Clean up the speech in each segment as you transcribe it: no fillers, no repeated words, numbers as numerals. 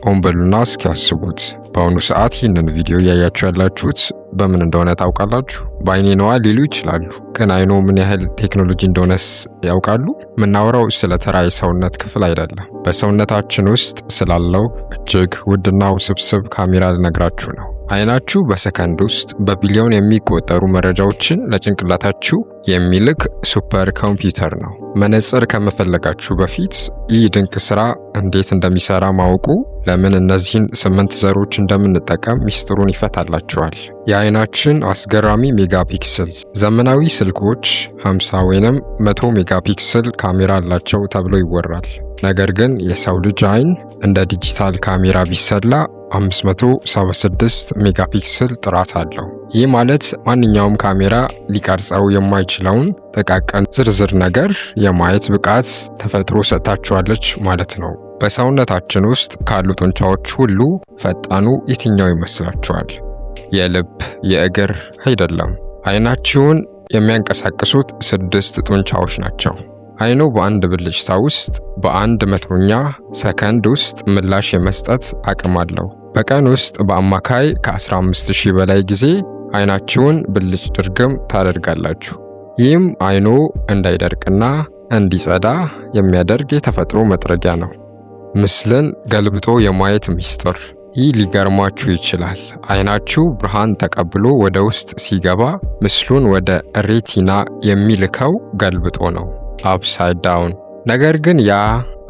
ቆም በሉና እስኪ ያስቡት። በአሁኑ ሰዓት ይህንን ቪዲዮ እያያችሁ ያላችሁት በምን እንደሆነ ታውቃላችሁ? በአይኔ ነዋ ሊሉ ይችላሉ። ግን አይኖ ምን ያህል ቴክኖሎጂ እንደሆነስ ያውቃሉ? የምናወራው ስለ ተራ የሰውነት ክፍል አይደለም። በሰውነታችን ውስጥ ስላለው እጅግ ውድና ውስብስብ ካሜራ ልነግራችሁ ነው። አይናችሁ በሰከንድ ውስጥ በቢሊዮን የሚቆጠሩ መረጃዎችን ለጭንቅላታችሁ የሚልክ ሱፐር ኮምፒውተር ነው። መነጽር ከመፈለጋችሁ በፊት ይህ ድንቅ ስራ እንዴት እንደሚሰራ ማወቁ ለምን እነዚህን 8 ዘሮች እንደምንጠቀም ሚስጥሩን ይፈታላችኋል። የአይናችን አስገራሚ ሜጋፒክስል። ዘመናዊ ስልኮች 50 ወይንም 100 ሜጋፒክስል ካሜራ አላቸው ተብሎ ይወራል። ነገር ግን የሰው ልጅ አይን እንደ ዲጂታል ካሜራ ቢሰላ 576 ሜጋፒክስል ጥራት አለው። ይህ ማለት ማንኛውም ካሜራ ሊቀርጸው የማይችለውን ጥቃቅን ዝርዝር ነገር የማየት ብቃት ተፈጥሮ ሰጥታችኋለች ማለት ነው። በሰውነታችን ውስጥ ካሉ ጡንቻዎች ሁሉ ፈጣኑ የትኛው ይመስላችኋል? የልብ፣ የእግር አይደለም። አይናችሁን የሚያንቀሳቅሱት 6 ጡንቻዎች ናቸው። አይኑ በአንድ ብልጭታ ውስጥ በ100ኛ ሰከንድ ውስጥ ምላሽ የመስጠት አቅም አለው። በቀን ውስጥ በአማካይ ከ15000 በላይ ጊዜ አይናችሁን ብልጭ ድርግም ታደርጋላችሁ። ይህም አይኑ እንዳይደርቅና እንዲጸዳ የሚያደርግ የተፈጥሮ መጥረጊያ ነው። ምስልን ገልብጦ የማየት ሚስጥር። ይህ ሊገርማችሁ ይችላል። አይናችሁ ብርሃን ተቀብሎ ወደ ውስጥ ሲገባ ምስሉን ወደ ሬቲና የሚልከው ገልብጦ ነው፣ አፕሳይድ ዳውን። ነገር ግን ያ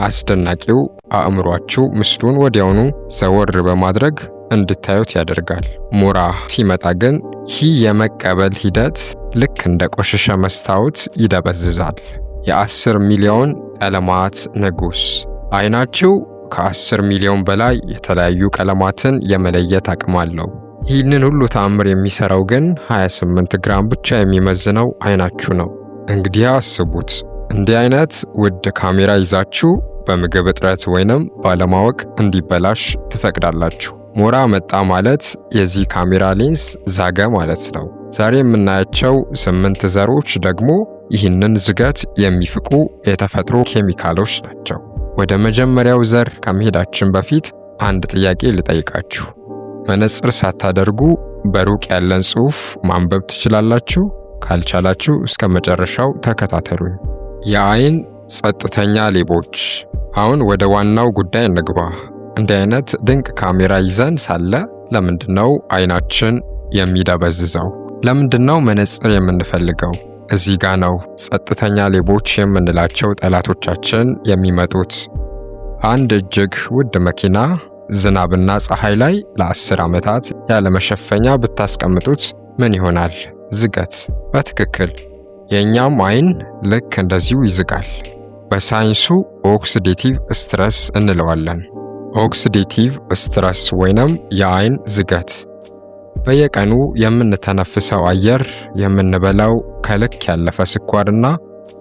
አስደናቂው አእምሯችሁ ምስሉን ወዲያውኑ ዘወር በማድረግ እንድታዩት ያደርጋል። ሞራ ሲመጣ ግን ይህ የመቀበል ሂደት ልክ እንደ ቆሸሸ መስታወት ይደበዝዛል። የ10 ሚሊዮን ቀለማት ንጉስ። አይናችሁ ከ10 ሚሊዮን በላይ የተለያዩ ቀለማትን የመለየት አቅም አለው። ይህንን ሁሉ ተአምር የሚሰራው ግን 28 ግራም ብቻ የሚመዝነው አይናችሁ ነው። እንግዲህ አስቡት፣ እንዲህ አይነት ውድ ካሜራ ይዛችሁ በምግብ እጥረት ወይንም ባለማወቅ እንዲበላሽ ትፈቅዳላችሁ። ሞራ መጣ ማለት የዚህ ካሜራ ሌንስ ዛገ ማለት ነው። ዛሬ የምናያቸው 8 ዘሮች ደግሞ ይህንን ዝገት የሚፍቁ የተፈጥሮ ኬሚካሎች ናቸው። ወደ መጀመሪያው ዘር ከመሄዳችን በፊት አንድ ጥያቄ ልጠይቃችሁ። መነጽር ሳታደርጉ በሩቅ ያለን ጽሑፍ ማንበብ ትችላላችሁ? ካልቻላችሁ እስከ መጨረሻው ተከታተሉኝ። የአይን ጸጥተኛ ሌቦች። አሁን ወደ ዋናው ጉዳይ እንግባ። እንዲህ አይነት ድንቅ ካሜራ ይዘን ሳለ ለምንድነው አይናችን የሚደበዝዘው? ለምንድነው መነጽር የምንፈልገው? እዚህ ጋ ነው ጸጥተኛ ሌቦች የምንላቸው ጠላቶቻችን የሚመጡት። አንድ እጅግ ውድ መኪና ዝናብና ፀሐይ ላይ ለ10 ዓመታት ያለመሸፈኛ ብታስቀምጡት ምን ይሆናል? ዝገት። በትክክል የእኛም አይን ልክ እንደዚሁ ይዝጋል። በሳይንሱ ኦክሲዴቲቭ ስትረስ እንለዋለን። ኦክሲዴቲቭ ስትረስ ወይንም የአይን ዝገት። በየቀኑ የምንተነፍሰው አየር፣ የምንበላው ከልክ ያለፈ ስኳርና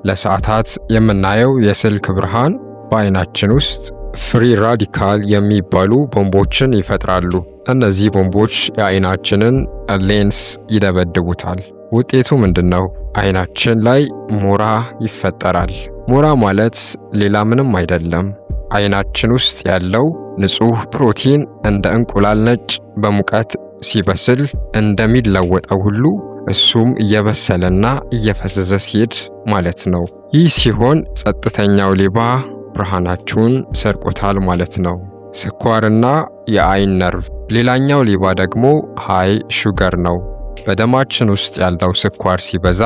ለሰዓታት የምናየው የስልክ ብርሃን በአይናችን ውስጥ ፍሪ ራዲካል የሚባሉ ቦምቦችን ይፈጥራሉ። እነዚህ ቦምቦች የአይናችንን ሌንስ ይደበድቡታል። ውጤቱ ምንድነው? አይናችን ላይ ሞራ ይፈጠራል። ሞራ ማለት ሌላ ምንም አይደለም። አይናችን ውስጥ ያለው ንጹህ ፕሮቲን እንደ እንቁላል ነጭ በሙቀት ሲበስል እንደሚለወጠው ሁሉ እሱም እየበሰለና እየፈዘዘ ሲሄድ ማለት ነው። ይህ ሲሆን ጸጥተኛው ሌባ ብርሃናችሁን ሰርቆታል ማለት ነው። ስኳርና የአይን ነርቭ። ሌላኛው ሌባ ደግሞ ሃይ ሹገር ነው። በደማችን ውስጥ ያለው ስኳር ሲበዛ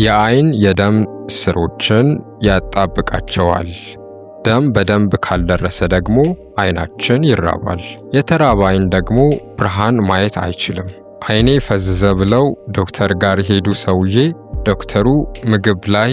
የአይን የደም ስሮችን ያጣብቃቸዋል። ደም በደንብ ካልደረሰ ደግሞ አይናችን ይራባል። የተራበ አይን ደግሞ ብርሃን ማየት አይችልም። አይኔ ፈዘዘ ብለው ዶክተር ጋር ሄዱ ሰውዬ ዶክተሩ ምግብ ላይ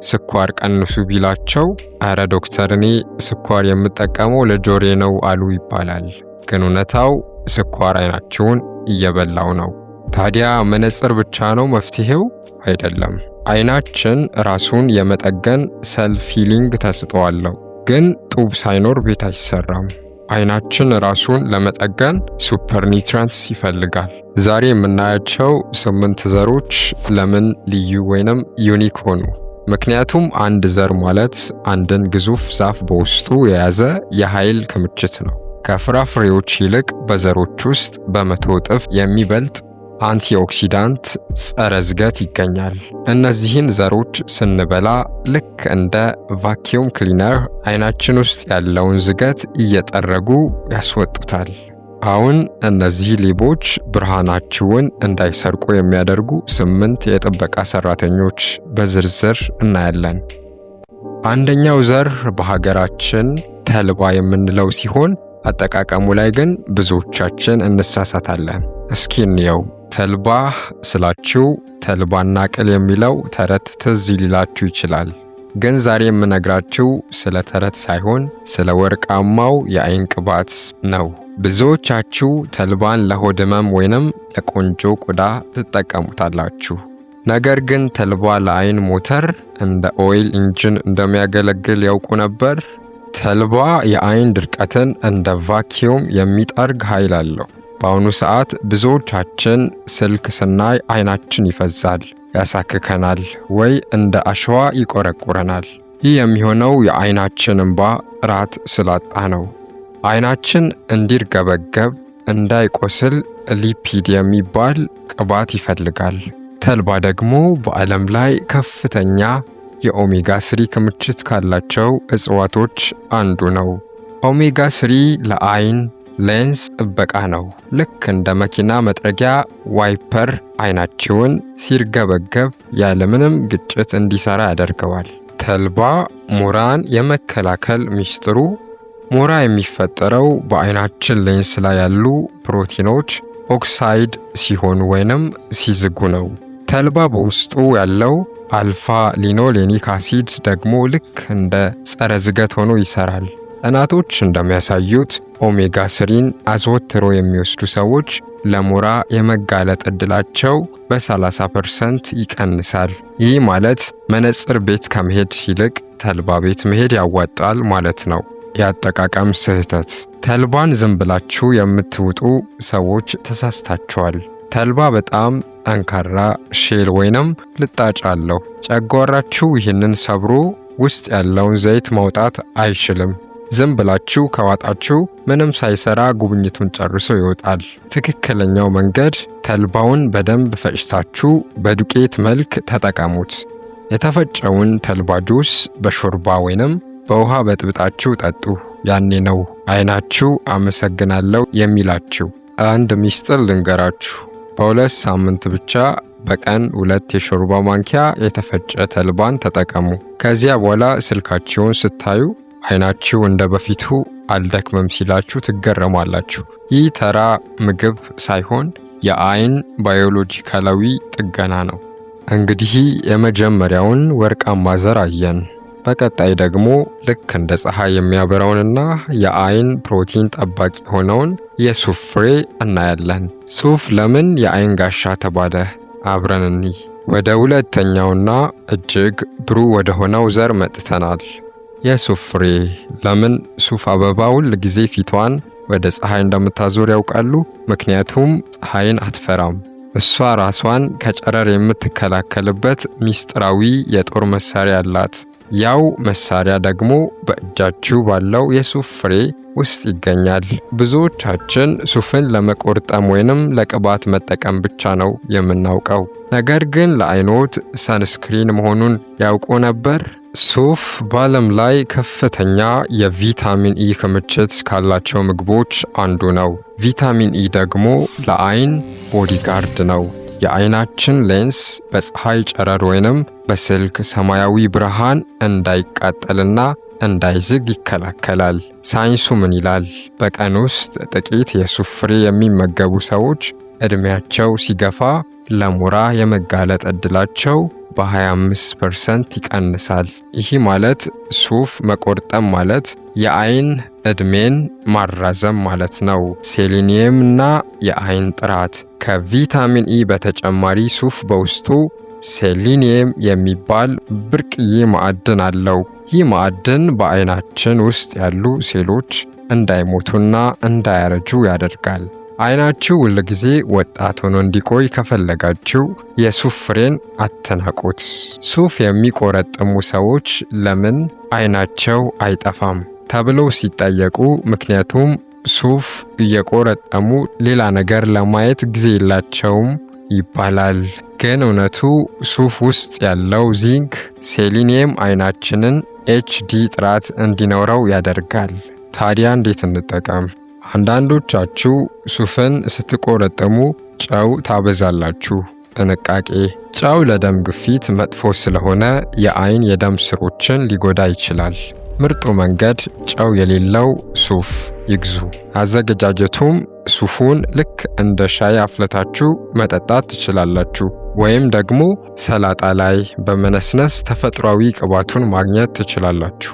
ስኳር ቀንሱ ቢላቸው አረ ዶክተር እኔ ስኳር የምጠቀመው ለጆሬ ነው አሉ ይባላል። ግን እውነታው ስኳር አይናችሁን እየበላው ነው። ታዲያ መነጽር ብቻ ነው መፍትሄው? አይደለም። አይናችን ራሱን የመጠገን ሰልፍ ሂሊንግ ተሰጥኦ አለው። ግን ጡብ ሳይኖር ቤት አይሰራም። አይናችን ራሱን ለመጠገን ሱፐር ኒውትሪየንትስ ይፈልጋል። ዛሬ የምናያቸው 8 ዘሮች ለምን ልዩ ወይንም ዩኒክ ሆኑ? ምክንያቱም አንድ ዘር ማለት አንድን ግዙፍ ዛፍ በውስጡ የያዘ የኃይል ክምችት ነው። ከፍራፍሬዎች ይልቅ በዘሮች ውስጥ በመቶ እጥፍ የሚበልጥ አንቲኦክሲዳንት ጸረ ዝገት ይገኛል። እነዚህን ዘሮች ስንበላ ልክ እንደ ቫኪዩም ክሊነር አይናችን ውስጥ ያለውን ዝገት እየጠረጉ ያስወጡታል። አሁን እነዚህ ሌቦች ብርሃናችሁን እንዳይሰርቁ የሚያደርጉ 8 የጥበቃ ሰራተኞች በዝርዝር እናያለን። አንደኛው ዘር በሀገራችን ተልባ የምንለው ሲሆን አጠቃቀሙ ላይ ግን ብዙዎቻችን እንሳሳታለን። እስኪ እንየው። ተልባ ስላችሁ ተልባና ቅል የሚለው ተረት ትዝ ሊላችሁ ይችላል። ግን ዛሬ የምነግራችሁ ስለ ተረት ሳይሆን ስለ ወርቃማው የአይን ቅባት ነው። ብዙዎቻችሁ ተልባን ለሆድ ህመም ወይንም ለቆንጆ ቆዳ ትጠቀሙታላችሁ። ነገር ግን ተልባ ለአይን ሞተር እንደ ኦይል ኢንጂን እንደሚያገለግል ያውቁ ነበር? ተልባ የአይን ድርቀትን እንደ ቫኪዩም የሚጠርግ ኃይል አለው። በአሁኑ ሰዓት ብዙዎቻችን ስልክ ስናይ አይናችን ይፈዛል፣ ያሳክከናል፣ ወይ እንደ አሸዋ ይቆረቁረናል። ይህ የሚሆነው የአይናችን እንባ ጥራት ስላጣ ነው። አይናችን እንዲርገበገብ እንዳይቆስል ሊፒድ የሚባል ቅባት ይፈልጋል። ተልባ ደግሞ በዓለም ላይ ከፍተኛ የኦሜጋ 3 ክምችት ካላቸው እጽዋቶች አንዱ ነው። ኦሜጋ 3 ለአይን ሌንስ ጥበቃ ነው። ልክ እንደ መኪና መጥረጊያ ዋይፐር አይናችሁን ሲርገበገብ ያለምንም ግጭት እንዲሰራ ያደርገዋል። ተልባ ሞራን የመከላከል ሚስጥሩ ሞራ የሚፈጠረው በአይናችን ሌንስ ላይ ያሉ ፕሮቲኖች ኦክሳይድ ሲሆኑ ወይንም ሲዝጉ ነው። ተልባ በውስጡ ያለው አልፋ ሊኖሌኒክ አሲድ ደግሞ ልክ እንደ ጸረ ዝገት ሆኖ ይሰራል። ጥናቶች እንደሚያሳዩት ኦሜጋ 3ን አዘወትሮ የሚወስዱ ሰዎች ለሞራ የመጋለጥ ዕድላቸው በ30% ይቀንሳል። ይህ ማለት መነጽር ቤት ከመሄድ ይልቅ ተልባ ቤት መሄድ ያዋጣል ማለት ነው። የአጠቃቀም ስህተት። ተልባን ዝም ብላችሁ የምትውጡ ሰዎች ተሳስታችኋል። ተልባ በጣም ጠንካራ ሼል ወይንም ልጣጭ አለው። ጨጓራችሁ ይህንን ሰብሮ ውስጥ ያለውን ዘይት ማውጣት አይችልም። ዝም ብላችሁ ከዋጣችሁ ምንም ሳይሰራ ጉብኝቱን ጨርሶ ይወጣል። ትክክለኛው መንገድ ተልባውን በደንብ ፈጭታችሁ በዱቄት መልክ ተጠቀሙት። የተፈጨውን ተልባ ጁስ በሾርባ ወይንም በውሃ በጥብጣችሁ ጠጡ። ያኔ ነው አይናችሁ አመሰግናለሁ የሚላችሁ። አንድ ሚስጥር ልንገራችሁ። በ2 ሳምንት ብቻ በቀን 2 የሾርባ ማንኪያ የተፈጨ ተልባን ተጠቀሙ። ከዚያ በኋላ ስልካችሁን ስታዩ አይናችሁ እንደ በፊቱ አልደክመም ሲላችሁ ትገረማላችሁ። ይህ ተራ ምግብ ሳይሆን የአይን ባዮሎጂካላዊ ጥገና ነው። እንግዲህ የመጀመሪያውን ወርቃማ ዘር አየን። በቀጣይ ደግሞ ልክ እንደ ፀሐይ የሚያበራውንና የአይን ፕሮቲን ጠባቂ የሆነውን የሱፍ ፍሬ እናያለን። ሱፍ ለምን የአይን ጋሻ ተባለ? አብረን እንይ። ወደ ሁለተኛውና እጅግ ብሩህ ወደ ሆነው ዘር መጥተናል። የሱፍ ፍሬ። ለምን ሱፍ አበባ ሁል ጊዜ ፊቷን ወደ ፀሐይ እንደምታዞር ያውቃሉ? ምክንያቱም ፀሐይን አትፈራም። እሷ ራሷን ከጨረር የምትከላከልበት ሚስጥራዊ የጦር መሳሪያ አላት። ያው መሳሪያ ደግሞ በእጃችሁ ባለው የሱፍ ፍሬ ውስጥ ይገኛል። ብዙዎቻችን ሱፍን ለመቆርጠም ወይንም ለቅባት መጠቀም ብቻ ነው የምናውቀው። ነገር ግን ለአይኖት ሰንስክሪን መሆኑን ያውቁ ነበር? ሱፍ በዓለም ላይ ከፍተኛ የቪታሚን ኢ ክምችት ካላቸው ምግቦች አንዱ ነው። ቪታሚን ኢ ደግሞ ለአይን ቦዲጋርድ ነው። የአይናችን ሌንስ በፀሐይ ጨረር ወይንም በስልክ ሰማያዊ ብርሃን እንዳይቃጠልና እንዳይዝግ ይከላከላል። ሳይንሱ ምን ይላል? በቀን ውስጥ ጥቂት የሱፍ ፍሬ የሚመገቡ ሰዎች ዕድሜያቸው ሲገፋ ለሞራ የመጋለጥ ዕድላቸው በ25% ይቀንሳል። ይህ ማለት ሱፍ መቆርጠም ማለት የአይን ዕድሜን ማራዘም ማለት ነው። ሴሊኒየም እና የአይን ጥራት። ከቪታሚን ኢ በተጨማሪ ሱፍ በውስጡ ሴሊኒየም የሚባል ብርቅዬ ማዕድን አለው። ይህ ማዕድን በአይናችን ውስጥ ያሉ ሴሎች እንዳይሞቱና እንዳያረጁ ያደርጋል። አይናችሁ ሁልጊዜ ወጣት ሆኖ እንዲቆይ ከፈለጋችሁ የሱፍ ፍሬን አትናቁት። ሱፍ የሚቆረጥሙ ሰዎች ለምን አይናቸው አይጠፋም ተብለው ሲጠየቁ ምክንያቱም ሱፍ እየቆረጠሙ ሌላ ነገር ለማየት ጊዜ የላቸውም ይባላል። ግን እውነቱ ሱፍ ውስጥ ያለው ዚንክ ሴሊኒየም አይናችንን HD ጥራት እንዲኖረው ያደርጋል። ታዲያ እንዴት እንጠቀም? አንዳንዶቻችሁ ሱፍን ስትቆረጥሙ ጨው ታበዛላችሁ። ጥንቃቄ! ጨው ለደም ግፊት መጥፎ ስለሆነ የአይን የደም ስሮችን ሊጎዳ ይችላል። ምርጡ መንገድ ጨው የሌለው ሱፍ ይግዙ። አዘገጃጀቱም ሱፉን ልክ እንደ ሻይ አፍለታችሁ መጠጣት ትችላላችሁ፣ ወይም ደግሞ ሰላጣ ላይ በመነስነስ ተፈጥሯዊ ቅባቱን ማግኘት ትችላላችሁ።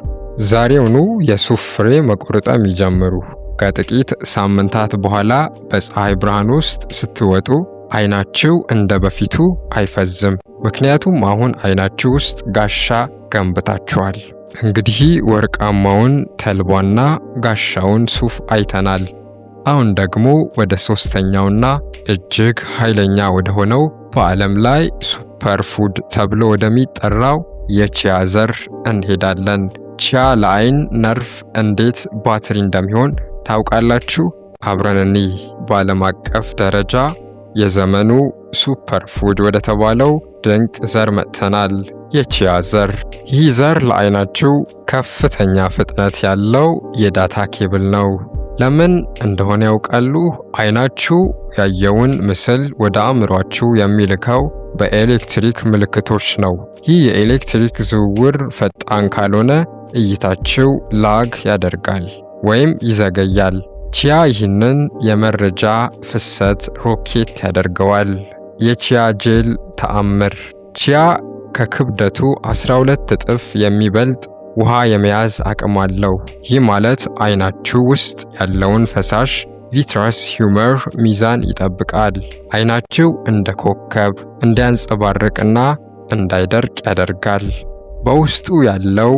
ዛሬውኑ የሱፍ ፍሬ መቆረጠም ይጀምሩ። ከጥቂት ሳምንታት በኋላ በፀሐይ ብርሃን ውስጥ ስትወጡ አይናችሁ እንደ በፊቱ አይፈዝም። ምክንያቱም አሁን አይናችሁ ውስጥ ጋሻ ገንብታችኋል። እንግዲህ ወርቃማውን ተልባና ጋሻውን ሱፍ አይተናል። አሁን ደግሞ ወደ ሶስተኛውና እጅግ ኃይለኛ ወደ ሆነው በዓለም ላይ ሱፐር ፉድ ተብሎ ወደሚጠራው የቺያ ዘር እንሄዳለን። ቺያ ለአይን ነርቭ እንዴት ባትሪ እንደሚሆን ታውቃላችሁ? አብረን እንይ። በዓለም አቀፍ ደረጃ የዘመኑ ሱፐር ፉድ ወደ ተባለው ድንቅ ዘር መጥተናል። የቺያ ዘር። ይህ ዘር ለአይናችሁ ከፍተኛ ፍጥነት ያለው የዳታ ኬብል ነው። ለምን እንደሆነ ያውቃሉ? አይናችሁ ያየውን ምስል ወደ አእምሯችሁ የሚልከው በኤሌክትሪክ ምልክቶች ነው። ይህ የኤሌክትሪክ ዝውውር ፈጣን ካልሆነ እይታችሁ ላግ ያደርጋል ወይም ይዘገያል። ቺያ ይህንን የመረጃ ፍሰት ሮኬት ያደርገዋል። የቺያ ጄል ተአምር። ቺያ ከክብደቱ 12 እጥፍ የሚበልጥ ውሃ የመያዝ አቅም አለው። ይህ ማለት አይናችሁ ውስጥ ያለውን ፈሳሽ ቪትረስ ሂውመር ሚዛን ይጠብቃል። አይናችሁ እንደ ኮከብ እንዲያንጸባርቅና እንዳይደርቅ ያደርጋል። በውስጡ ያለው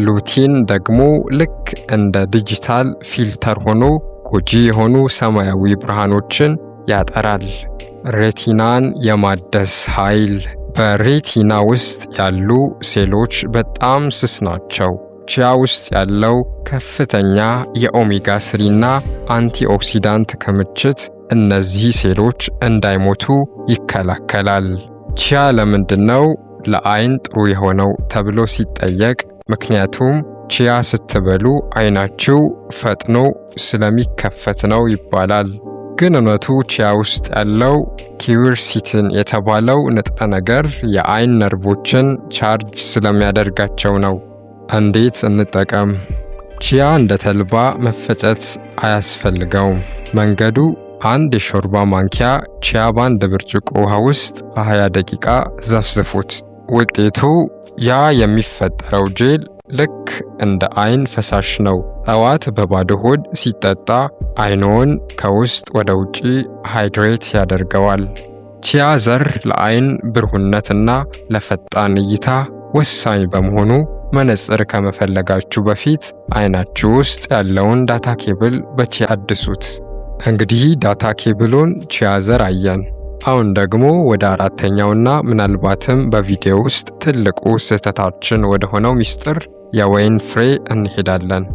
ሉቲን ደግሞ ልክ እንደ ዲጂታል ፊልተር ሆኖ ጎጂ የሆኑ ሰማያዊ ብርሃኖችን ያጠራል። ሬቲናን የማደስ ኃይል። በሬቲና ውስጥ ያሉ ሴሎች በጣም ስስ ናቸው። ቺያ ውስጥ ያለው ከፍተኛ የኦሜጋ 3 እና አንቲኦክሲዳንት ክምችት እነዚህ ሴሎች እንዳይሞቱ ይከላከላል። ቺያ ለምንድነው ለአይን ጥሩ የሆነው ተብሎ ሲጠየቅ፣ ምክንያቱም ቺያ ስትበሉ አይናችሁ ፈጥኖ ስለሚከፈት ነው ይባላል። ግን እውነቱ ቺያ ውስጥ ያለው ኪውርሲቲን የተባለው ንጥረ ነገር የአይን ነርቮችን ቻርጅ ስለሚያደርጋቸው ነው። እንዴት እንጠቀም? ቺያ እንደ ተልባ መፈጨት አያስፈልገውም። መንገዱ አንድ የሾርባ ማንኪያ ቺያ በአንድ ብርጭቆ ውሃ ውስጥ ለ20 ደቂቃ ዘፍዝፉት። ውጤቱ ያ የሚፈጠረው ጄል ልክ እንደ አይን ፈሳሽ ነው። ጠዋት በባዶ ሆድ ሲጠጣ አይኖን ከውስጥ ወደ ውጪ ሃይድሬት ያደርገዋል። ቺያ ዘር ለአይን ብሩህነትና ለፈጣን እይታ ወሳኝ በመሆኑ መነጽር ከመፈለጋችሁ በፊት አይናችሁ ውስጥ ያለውን ዳታ ኬብል በቺያ አድሱት። እንግዲህ ዳታ ኬብሉን ቺያ ዘር አየን። አሁን ደግሞ ወደ አራተኛውና ምናልባትም በቪዲዮ ውስጥ ትልቁ ስህተታችን ወደ ሆነው ሚስጥር የወይን ፍሬ እንሄዳለን።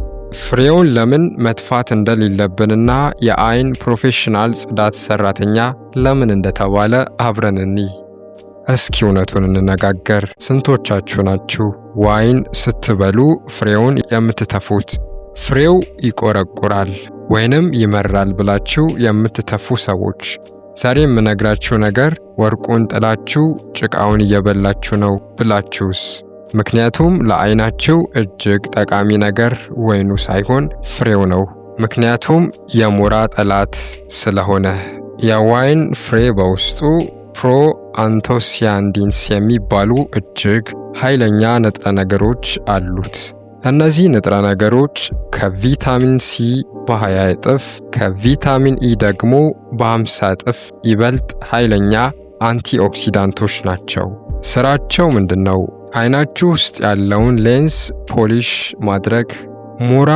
ፍሬውን ለምን መትፋት እንደሌለብንና የአይን ፕሮፌሽናል ጽዳት ሰራተኛ ለምን እንደተባለ አብረን እንይ። እስኪ እውነቱን እንነጋገር። ስንቶቻችሁ ናችሁ ዋይን ስትበሉ ፍሬውን የምትተፉት? ፍሬው ይቆረቁራል ወይንም ይመራል ብላችሁ የምትተፉ ሰዎች፣ ዛሬ የምነግራችሁ ነገር ወርቁን ጥላችሁ ጭቃውን እየበላችሁ ነው ብላችሁስ? ምክንያቱም ለአይናችሁ እጅግ ጠቃሚ ነገር ወይኑ ሳይሆን ፍሬው ነው። ምክንያቱም የሞራ ጠላት ስለሆነ። የዋይን ፍሬ በውስጡ አንቶሲያኒንስ የሚባሉ እጅግ ኃይለኛ ንጥረ ነገሮች አሉት። እነዚህ ንጥረ ነገሮች ከቪታሚን ሲ በ20 እጥፍ ከቪታሚን ኢ ደግሞ በ50 እጥፍ ይበልጥ ኃይለኛ አንቲኦክሲዳንቶች ናቸው። ስራቸው ምንድነው? አይናችሁ ውስጥ ያለውን ሌንስ ፖሊሽ ማድረግ። ሞራ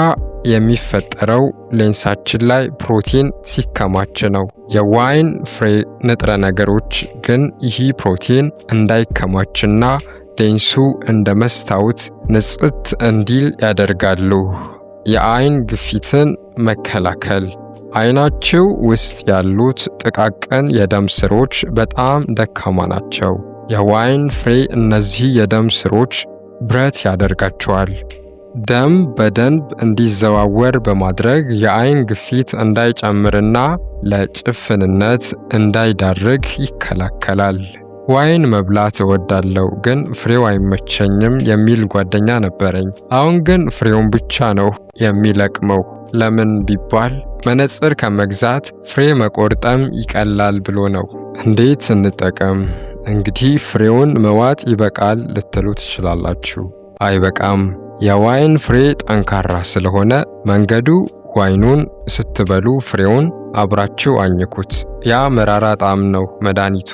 የሚፈጠረው ሌንሳችን ላይ ፕሮቲን ሲከማች ነው። የዋይን ፍሬ ንጥረ ነገሮች ግን ይህ ፕሮቲን እንዳይከማችና ሌንሱ እንደ መስታወት ንጽት እንዲል ያደርጋሉ። የአይን ግፊትን መከላከል። አይናችሁ ውስጥ ያሉት ጥቃቅን የደም ስሮች በጣም ደካማ ናቸው። የዋይን ፍሬ እነዚህ የደም ስሮች ብረት ያደርጋቸዋል። ደም በደንብ እንዲዘዋወር በማድረግ የአይን ግፊት እንዳይጨምርና ለጭፍንነት እንዳይዳርግ ይከላከላል። ዋይን መብላት እወዳለሁ ግን ፍሬው አይመቸኝም የሚል ጓደኛ ነበረኝ። አሁን ግን ፍሬውን ብቻ ነው የሚለቅመው። ለምን ቢባል መነጽር ከመግዛት ፍሬ መቆርጠም ይቀላል ብሎ ነው። እንዴት እንጠቀም? እንግዲህ ፍሬውን መዋጥ ይበቃል ልትሉ ትችላላችሁ። አይበቃም። የዋይን ፍሬ ጠንካራ ስለሆነ መንገዱ ዋይኑን ስትበሉ ፍሬውን አብራችሁ አኝኩት። ያ መራራ ጣዕም ነው መድኃኒቱ።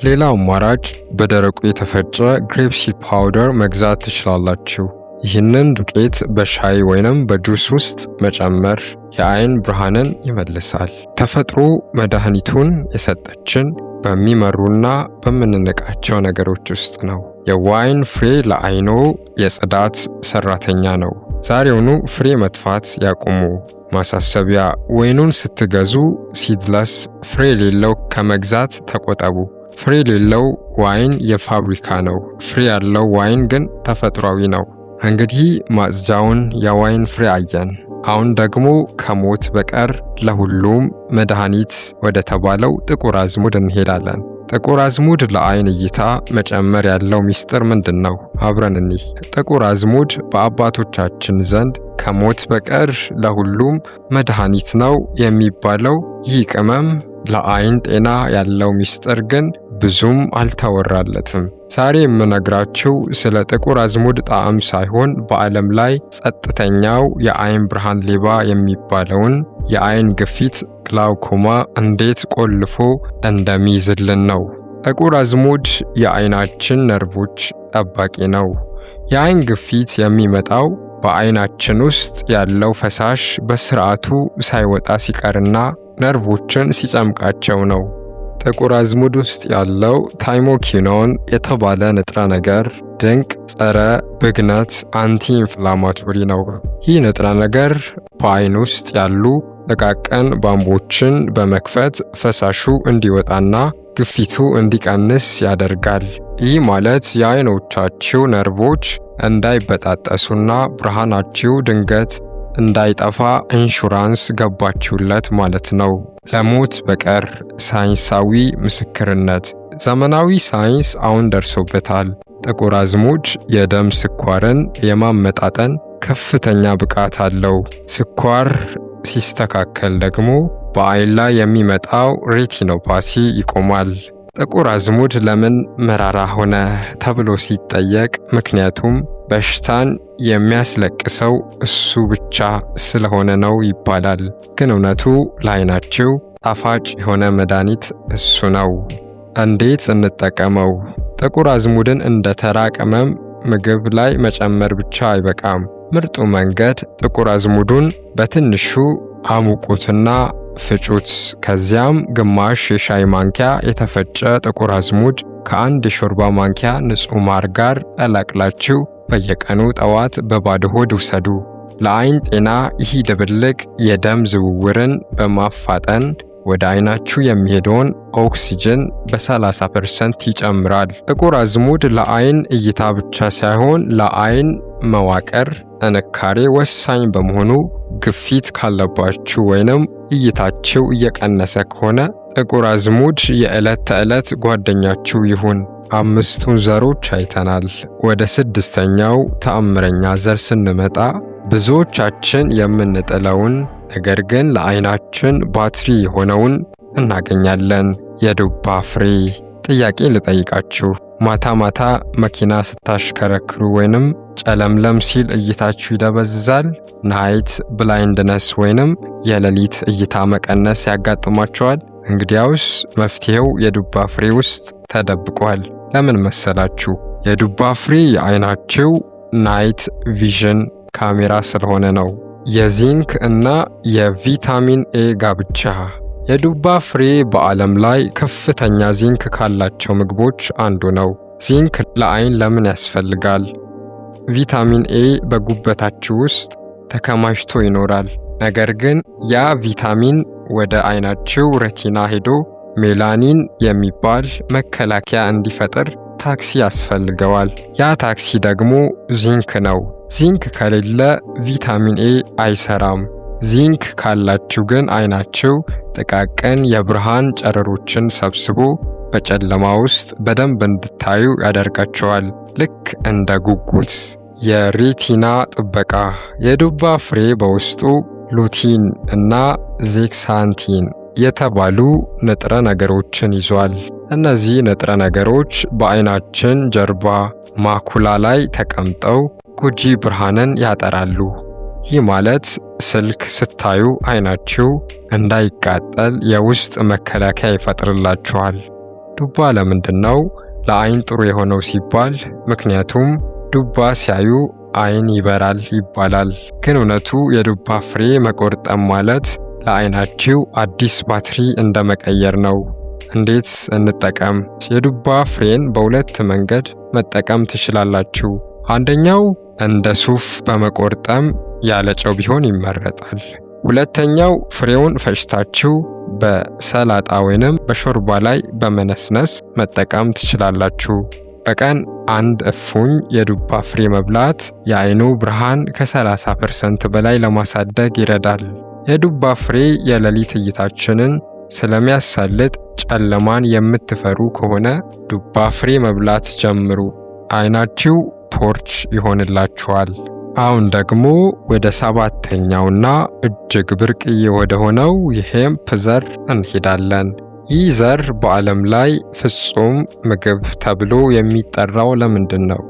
ሌላው አማራጭ በደረቁ የተፈጨ ግሬፕሲድ ፓውደር መግዛት ትችላላችሁ። ይህንን ዱቄት በሻይ ወይንም በጁስ ውስጥ መጨመር የአይን ብርሃንን ይመልሳል። ተፈጥሮ መድኃኒቱን የሰጠችን በሚመሩና በምንንቃቸው ነገሮች ውስጥ ነው። የዋይን ፍሬ ለአይኖ የጽዳት ሰራተኛ ነው። ዛሬውኑ ፍሬ መጥፋት ያቁሙ። ማሳሰቢያ፣ ወይኑን ስትገዙ ሲድለስ ፍሬ የሌለው ከመግዛት ተቆጠቡ። ፍሬ የሌለው ዋይን የፋብሪካ ነው። ፍሬ ያለው ዋይን ግን ተፈጥሯዊ ነው። እንግዲህ ማጽጃውን የዋይን ፍሬ አየን። አሁን ደግሞ ከሞት በቀር ለሁሉም መድኃኒት ወደ ተባለው ጥቁር አዝሙድ እንሄዳለን። ጥቁር አዝሙድ ለአይን እይታ መጨመር ያለው ሚስጥር ምንድን ነው? አብረን እንይ። ጥቁር አዝሙድ በአባቶቻችን ዘንድ ከሞት በቀር ለሁሉም መድኃኒት ነው የሚባለው ይህ ቅመም ለአይን ጤና ያለው ሚስጥር ግን ብዙም አልተወራለትም። ዛሬ የምነግራችሁ ስለ ጥቁር አዝሙድ ጣዕም ሳይሆን በዓለም ላይ ጸጥተኛው የአይን ብርሃን ሌባ የሚባለውን የአይን ግፊት ግላውኮማ እንዴት ቆልፎ እንደሚይዝልን ነው። ጥቁር አዝሙድ የአይናችን ነርቮች ጠባቂ ነው። የአይን ግፊት የሚመጣው በአይናችን ውስጥ ያለው ፈሳሽ በስርዓቱ ሳይወጣ ሲቀርና ነርቮችን ሲጨምቃቸው ነው። ጥቁር አዝሙድ ውስጥ ያለው ታይሞኪኖን የተባለ ንጥረ ነገር ድንቅ ጸረ ብግነት አንቲ ኢንፍላማቶሪ ነው። ይህ ንጥረ ነገር በአይን ውስጥ ያሉ ጥቃቅን ቧንቧዎችን በመክፈት ፈሳሹ እንዲወጣና ግፊቱ እንዲቀንስ ያደርጋል። ይህ ማለት የአይኖቻችሁ ነርቮች እንዳይበጣጠሱና ብርሃናችሁ ድንገት እንዳይጠፋ ኢንሹራንስ ገባችሁለት ማለት ነው። ለሞት በቀር ሳይንሳዊ ምስክርነት። ዘመናዊ ሳይንስ አሁን ደርሶበታል። ጥቁር አዝሙድ የደም ስኳርን የማመጣጠን ከፍተኛ ብቃት አለው። ስኳር ሲስተካከል ደግሞ በአይን ላይ የሚመጣው ሬቲኖፓቲ ይቆማል። ጥቁር አዝሙድ ለምን መራራ ሆነ ተብሎ ሲጠየቅ ምክንያቱም በሽታን የሚያስለቅሰው እሱ ብቻ ስለሆነ ነው ይባላል። ግን እውነቱ ለአይናችሁ ጣፋጭ የሆነ መድኃኒት እሱ ነው። እንዴት እንጠቀመው? ጥቁር አዝሙድን እንደ ተራ ቅመም ምግብ ላይ መጨመር ብቻ አይበቃም። ምርጡ መንገድ ጥቁር አዝሙዱን በትንሹ አሙቁትና ፍጩት። ከዚያም ግማሽ የሻይ ማንኪያ የተፈጨ ጥቁር አዝሙድ ከአንድ የሾርባ ማንኪያ ንጹህ ማር ጋር ቀላቅላችሁ በየቀኑ ጠዋት በባዶ ሆድ ውሰዱ። ለአይን ጤና ይህ ድብልቅ የደም ዝውውርን በማፋጠን ወደ አይናችሁ የሚሄደውን ኦክሲጅን በ30% ይጨምራል። ጥቁር አዝሙድ ለአይን እይታ ብቻ ሳይሆን ለአይን መዋቅር ጥንካሬ ወሳኝ በመሆኑ ግፊት ካለባችሁ ወይንም እይታችሁ እየቀነሰ ከሆነ ጥቁር አዝሙድ የዕለት ተዕለት ጓደኛችሁ ይሁን። 5ቱን ዘሮች አይተናል። ወደ 6ኛው ተአምረኛ ዘር ስንመጣ ብዙዎቻችን የምንጥለውን ነገር ግን ለአይናችን ባትሪ የሆነውን እናገኛለን። የዱባ ፍሬ። ጥያቄ ልጠይቃችሁ። ማታ ማታ መኪና ስታሽከረክሩ ወይንም ጨለምለም ሲል እይታችሁ ይደበዝዛል? ናይት ብላይንድነስ ወይንም የሌሊት እይታ መቀነስ ያጋጥማቸዋል? እንግዲያውስ መፍትሄው የዱባ ፍሬ ውስጥ ተደብቋል። ለምን መሰላችሁ? የዱባ ፍሬ የአይናችሁ ናይት ቪዥን ካሜራ ስለሆነ ነው። የዚንክ እና የቪታሚን ኤ ጋብቻ። የዱባ ፍሬ በዓለም ላይ ከፍተኛ ዚንክ ካላቸው ምግቦች አንዱ ነው። ዚንክ ለአይን ለምን ያስፈልጋል? ቪታሚን ኤ በጉበታችሁ ውስጥ ተከማችቶ ይኖራል። ነገር ግን ያ ቪታሚን ወደ አይናችሁ ሬቲና ሄዶ ሜላኒን የሚባል መከላከያ እንዲፈጥር ታክሲ ያስፈልገዋል። ያ ታክሲ ደግሞ ዚንክ ነው። ዚንክ ከሌለ ቪታሚን ኤ አይሰራም። ዚንክ ካላችሁ ግን አይናችሁ ጥቃቅን የብርሃን ጨረሮችን ሰብስቦ በጨለማ ውስጥ በደንብ እንድታዩ ያደርጋቸዋል። ልክ እንደ ጉጉት። የሬቲና ጥበቃ የዱባ ፍሬ በውስጡ ሉቲን እና ዜክሳንቲን የተባሉ ንጥረ ነገሮችን ይዟል። እነዚህ ንጥረ ነገሮች በአይናችን ጀርባ ማኩላ ላይ ተቀምጠው ጎጂ ብርሃንን ያጠራሉ። ይህ ማለት ስልክ ስታዩ አይናችሁ እንዳይቃጠል የውስጥ መከላከያ ይፈጥርላችኋል። ዱባ ለምንድነው ለአይን ጥሩ የሆነው ሲባል፣ ምክንያቱም ዱባ ሲያዩ አይን ይበራል ይባላል። ግን እውነቱ የዱባ ፍሬ መቆርጠም ማለት ለአይናችሁ አዲስ ባትሪ እንደመቀየር ነው። እንዴት እንጠቀም? የዱባ ፍሬን በሁለት መንገድ መጠቀም ትችላላችሁ። አንደኛው እንደ ሱፍ በመቆርጠም ያለ ጨው ቢሆን ይመረጣል። ሁለተኛው ፍሬውን ፈጭታችሁ በሰላጣ ወይንም በሾርባ ላይ በመነስነስ መጠቀም ትችላላችሁ። በቀን 1 እፉኝ የዱባ ፍሬ መብላት የአይኑ ብርሃን ከ30% በላይ ለማሳደግ ይረዳል። የዱባ ፍሬ የሌሊት እይታችንን ስለሚያሳልጥ ጨለማን የምትፈሩ ከሆነ ዱባ ፍሬ መብላት ጀምሩ። አይናችሁ ቶርች ይሆንላችኋል። አሁን ደግሞ ወደ 7ኛውና እጅግ ብርቅዬ ወደ ሆነው የሄምፕ ዘር እንሄዳለን። ይህ ዘር በዓለም ላይ ፍጹም ምግብ ተብሎ የሚጠራው ለምንድን ነው?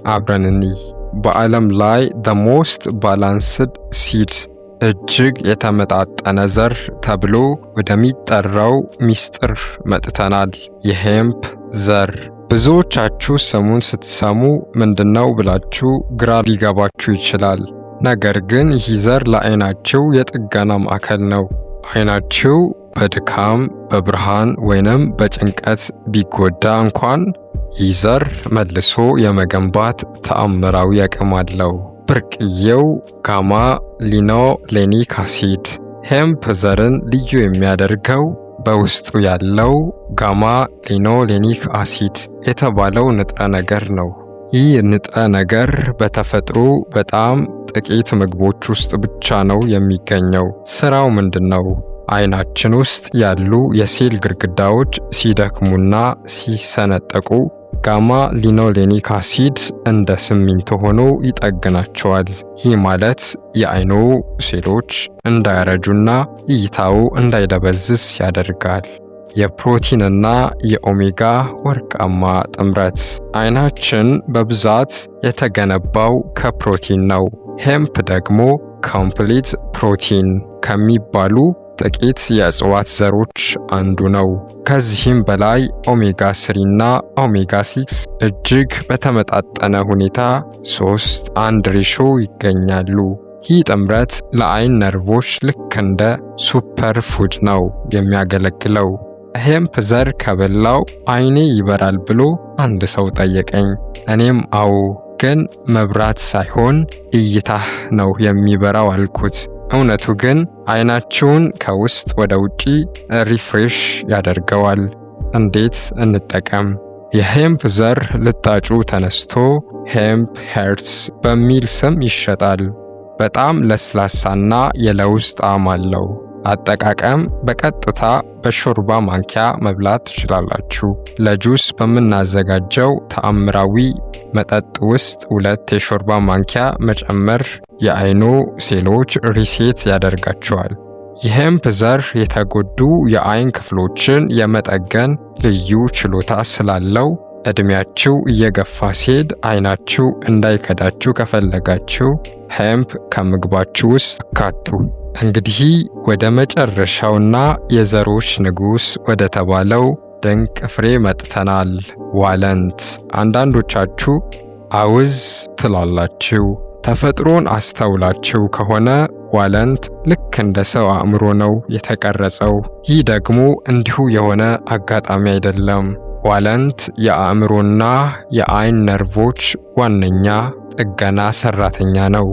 አብረን እንይ። በዓለም ላይ the most balanced seed እጅግ የተመጣጠነ ዘር ተብሎ ወደሚጠራው ሚስጥር መጥተናል። የሄምፕ ዘር ብዙዎቻችሁ ስሙን ስትሰሙ ምንድነው ብላችሁ ግራ ሊገባችሁ ይችላል። ነገር ግን ይህ ዘር ለአይናችሁ የጥገና ማዕከል ነው። አይናችሁ በድካም በብርሃን ወይንም በጭንቀት ቢጎዳ እንኳን ይህ ዘር መልሶ የመገንባት ተአምራዊ አቅም አለው። ብርቅዬው ጋማ ሊኖሌኒክ አሲድ። ሄምፕ ዘርን ልዩ የሚያደርገው በውስጡ ያለው ጋማ ሊኖሌኒክ አሲድ የተባለው ንጥረ ነገር ነው። ይህ ንጥረ ነገር በተፈጥሮ በጣም ጥቂት ምግቦች ውስጥ ብቻ ነው የሚገኘው። ስራው ምንድነው? አይናችን ውስጥ ያሉ የሴል ግድግዳዎች ሲደክሙና ሲሰነጠቁ ጋማ ሊኖሌኒክ አሲድ እንደ ሲሚንቶ ሆኖ ይጠግናቸዋል። ይህ ማለት የአይኖ ሴሎች እንዳያረጁና እይታው እንዳይደበዝዝ ያደርጋል። የፕሮቲንና የኦሜጋ ወርቃማ ጥምረት። አይናችን በብዛት የተገነባው ከፕሮቲን ነው። ሄምፕ ደግሞ ኮምፕሊት ፕሮቲን ከሚባሉ ጥቂት የእጽዋት ዘሮች አንዱ ነው። ከዚህም በላይ ኦሜጋ 3 እና ኦሜጋ 6 እጅግ በተመጣጠነ ሁኔታ 3:1 ሬሾ ይገኛሉ። ይህ ጥምረት ለአይን ነርቮች ልክ እንደ ሱፐር ፉድ ነው የሚያገለግለው። ሄምፕ ዘር ከበላው አይኔ ይበራል ብሎ አንድ ሰው ጠየቀኝ። እኔም አዎ፣ ግን መብራት ሳይሆን እይታህ ነው የሚበራው አልኩት። እውነቱ ግን አይናችሁን ከውስጥ ወደ ውጪ ሪፍሬሽ ያደርገዋል። እንዴት እንጠቀም? የሄምፕ ዘር ልጣጩ ተነስቶ ሄምፕ ሄርትስ በሚል ስም ይሸጣል። በጣም ለስላሳና የለውዝ ጣዕም አለው። አጠቃቀም በቀጥታ በሾርባ ማንኪያ መብላት ትችላላችሁ። ለጁስ በምናዘጋጀው ተአምራዊ መጠጥ ውስጥ 2 የሾርባ ማንኪያ መጨመር የአይኖ ሴሎች ሪሴት ያደርጋቸዋል። የሄምፕ ዘር የተጎዱ የአይን ክፍሎችን የመጠገን ልዩ ችሎታ ስላለው እድሜያችሁ እየገፋ ሲሄድ አይናችሁ እንዳይከዳችሁ ከፈለጋችሁ ሄምፕ ከምግባችሁ ውስጥ አካቱ። እንግዲህ ወደ መጨረሻውና የዘሮች ንጉሥ ወደ ተባለው ድንቅ ፍሬ መጥተናል። ዋለንት። አንዳንዶቻችሁ አውዝ ትላላችሁ። ተፈጥሮን አስተውላችሁ ከሆነ ዋለንት ልክ እንደ ሰው አእምሮ ነው የተቀረጸው። ይህ ደግሞ እንዲሁ የሆነ አጋጣሚ አይደለም። ዋለንት የአእምሮና የአይን ነርቮች ዋነኛ ጥገና ሰራተኛ ነው።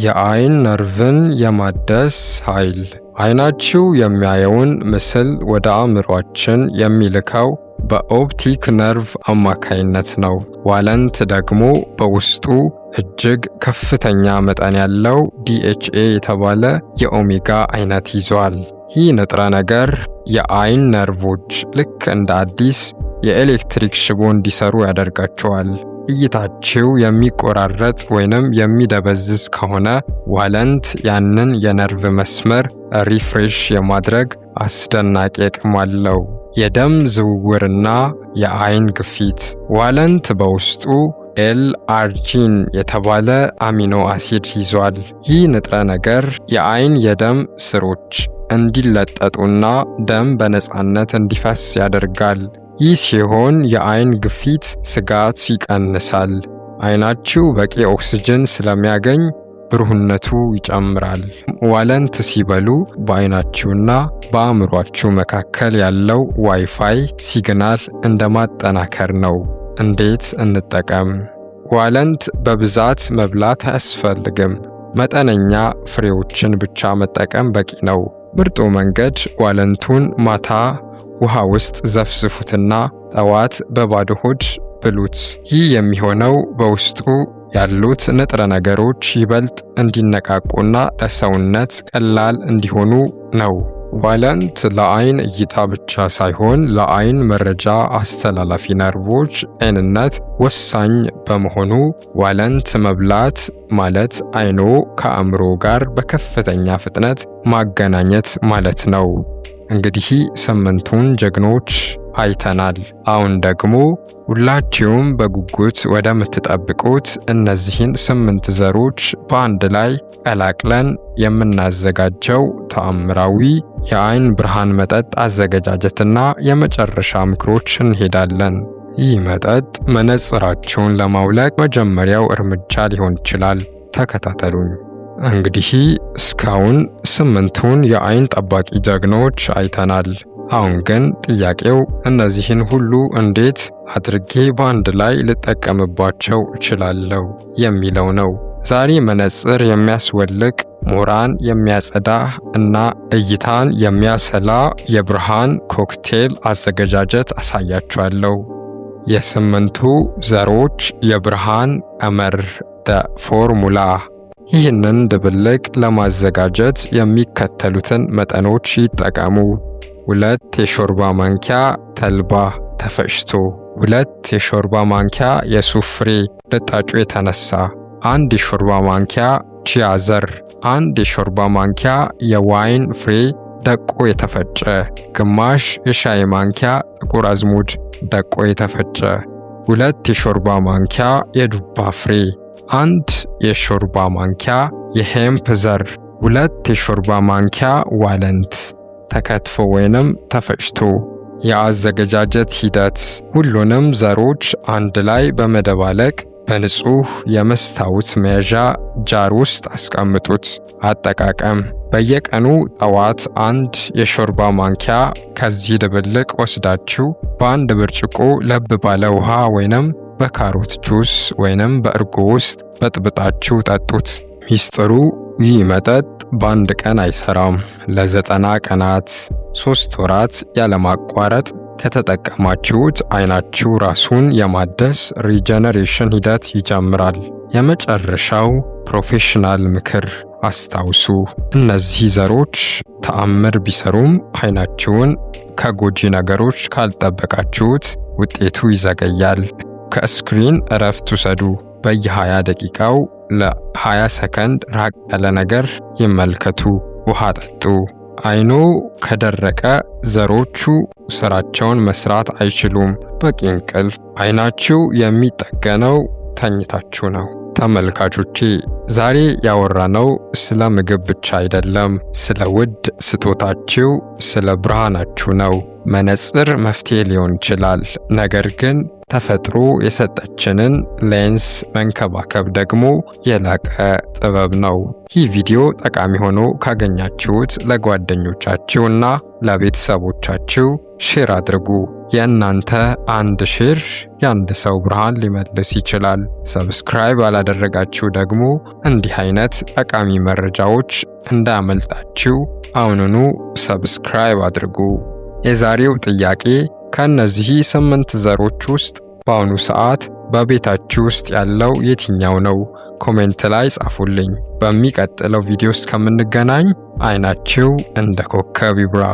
የአይን ነርቭን የማደስ ኃይል። አይናችሁ የሚያየውን ምስል ወደ አእምሯችን የሚልከው በኦፕቲክ ነርቭ አማካይነት ነው። ዋለንት ደግሞ በውስጡ እጅግ ከፍተኛ መጠን ያለው DHA የተባለ የኦሜጋ አይነት ይዟል። ይህ ንጥረ ነገር የአይን ነርቮች ልክ እንደ አዲስ የኤሌክትሪክ ሽቦ እንዲሰሩ ያደርጋቸዋል። እይታችሁ የሚቆራረጥ ወይንም የሚደበዝዝ ከሆነ ዋለንት ያንን የነርቭ መስመር ሪፍሬሽ የማድረግ አስደናቂ አቅም አለው። የደም ዝውውርና የአይን ግፊት። ዋለንት በውስጡ L-አርጂን የተባለ አሚኖ አሲድ ይዟል። ይህ ንጥረ ነገር የአይን የደም ስሮች እንዲለጠጡና ደም በነፃነት እንዲፈስ ያደርጋል። ይህ ሲሆን የአይን ግፊት ስጋት ይቀንሳል። አይናችሁ በቂ ኦክስጅን ስለሚያገኝ ብሩህነቱ ይጨምራል። ዋለንት ሲበሉ በአይናችሁና በአእምሯችሁ መካከል ያለው ዋይፋይ ሲግናል እንደማጠናከር ነው። እንዴት እንጠቀም? ዋለንት በብዛት መብላት አያስፈልግም። መጠነኛ ፍሬዎችን ብቻ መጠቀም በቂ ነው። ምርጡ መንገድ ዋለንቱን ማታ ውሃ ውስጥ ዘፍዝፉትና ጠዋት በባዶ ሆድ ብሉት። ይህ የሚሆነው በውስጡ ያሉት ንጥረ ነገሮች ይበልጥ እንዲነቃቁና ለሰውነት ቀላል እንዲሆኑ ነው። ዋለንት ለአይን እይታ ብቻ ሳይሆን ለአይን መረጃ አስተላላፊ ነርቮች ጤንነት ወሳኝ በመሆኑ ዋለንት መብላት ማለት አይኖ ከአእምሮ ጋር በከፍተኛ ፍጥነት ማገናኘት ማለት ነው። እንግዲህ 8ቱን ጀግኖች አይተናል። አሁን ደግሞ ሁላችሁም በጉጉት ወደምትጠብቁት እነዚህን 8 ዘሮች በአንድ ላይ ቀላቅለን የምናዘጋጀው ተአምራዊ የአይን ብርሃን መጠጥ አዘገጃጀትና የመጨረሻ ምክሮች እንሄዳለን። ይህ መጠጥ መነጽራችሁን ለማውለቅ መጀመሪያው እርምጃ ሊሆን ይችላል። ተከታተሉኝ። እንግዲህ እስካሁን 8ቱን የአይን ጠባቂ ጀግኖች አይተናል። አሁን ግን ጥያቄው እነዚህን ሁሉ እንዴት አድርጌ በአንድ ላይ ልጠቀምባቸው እችላለሁ የሚለው ነው። ዛሬ መነጽር የሚያስወልቅ፣ ሞራን የሚያጸዳ እና እይታን የሚያሰላ የብርሃን ኮክቴል አዘገጃጀት አሳያችኋለሁ። የ8ቱ ዘሮች የብርሃን ቀመር ፎርሙላ። ይህንን ድብልቅ ለማዘጋጀት የሚከተሉትን መጠኖች ይጠቀሙ። 2 የሾርባ ማንኪያ ተልባ ተፈጭቶ፣ 2 የሾርባ ማንኪያ የሱፍ ፍሬ ልጣጩ የተነሳ፣ 1 የሾርባ ማንኪያ ቺያ ዘር፣ 1 የሾርባ ማንኪያ የዋይን ፍሬ ደቆ የተፈጨ፣ ግማሽ የሻይ ማንኪያ ጥቁር አዝሙድ ደቆ የተፈጨ፣ 2 የሾርባ ማንኪያ የዱባ ፍሬ፣ 1 የሾርባ ማንኪያ የሄምፕ ዘር፣ 2 የሾርባ ማንኪያ ዋለንት ተከትፎ ወይንም ተፈጭቶ። የአዘገጃጀት ሂደት። ሁሉንም ዘሮች አንድ ላይ በመደባለቅ በንጹህ የመስታወት መያዣ ጃር ውስጥ አስቀምጡት። አጠቃቀም። በየቀኑ ጠዋት 1 የሾርባ ማንኪያ ከዚህ ድብልቅ ወስዳችሁ በአንድ ብርጭቆ ለብ ባለ ውሃ ወይንም በካሮት ጁስ ወይንም በእርጎ ውስጥ በጥብጣችሁ ጠጡት። ሚስጥሩ፣ ይህ መጠጥ በአንድ ቀን አይሰራም። ለ90 ቀናት 3 ወራት ያለማቋረጥ ከተጠቀማችሁት አይናችሁ ራሱን የማደስ ሪጀነሬሽን ሂደት ይጀምራል። የመጨረሻው ፕሮፌሽናል ምክር። አስታውሱ፣ እነዚህ ዘሮች ተአምር ቢሰሩም አይናችሁን ከጎጂ ነገሮች ካልጠበቃችሁት ውጤቱ ይዘገያል። ከስክሪን እረፍት ውሰዱ። በየ20 ደቂቃው ለ20 ሰከንድ ራቅ ያለ ነገር ይመልከቱ። ውሃ ጠጡ። አይኖ ከደረቀ ዘሮቹ ስራቸውን መስራት አይችሉም። በቂ እንቅልፍ። አይናችሁ የሚጠገነው ተኝታችሁ ነው። ተመልካቾቼ፣ ዛሬ ያወራነው ስለ ምግብ ብቻ አይደለም፣ ስለ ውድ ስጦታችሁ፣ ስለ ብርሃናችሁ ነው። መነጽር መፍትሄ ሊሆን ይችላል፣ ነገር ግን ተፈጥሮ የሰጠችንን ሌንስ መንከባከብ ደግሞ የላቀ ጥበብ ነው። ይህ ቪዲዮ ጠቃሚ ሆኖ ካገኛችሁት ለጓደኞቻችሁና ለቤተሰቦቻችሁ ሼር አድርጉ። የእናንተ አንድ ሼር የአንድ ሰው ብርሃን ሊመልስ ይችላል። ሰብስክራይብ ያላደረጋችሁ ደግሞ እንዲህ አይነት ጠቃሚ መረጃዎች እንዳያመልጣችሁ አሁኑኑ ሰብስክራይብ አድርጉ። የዛሬው ጥያቄ ከእነዚህ 8 ዘሮች ውስጥ በአሁኑ ሰዓት በቤታችሁ ውስጥ ያለው የትኛው ነው? ኮሜንት ላይ ጻፉልኝ። በሚቀጥለው ቪዲዮ እስከምንገናኝ አይናችሁ እንደ ኮከብ ይብራ።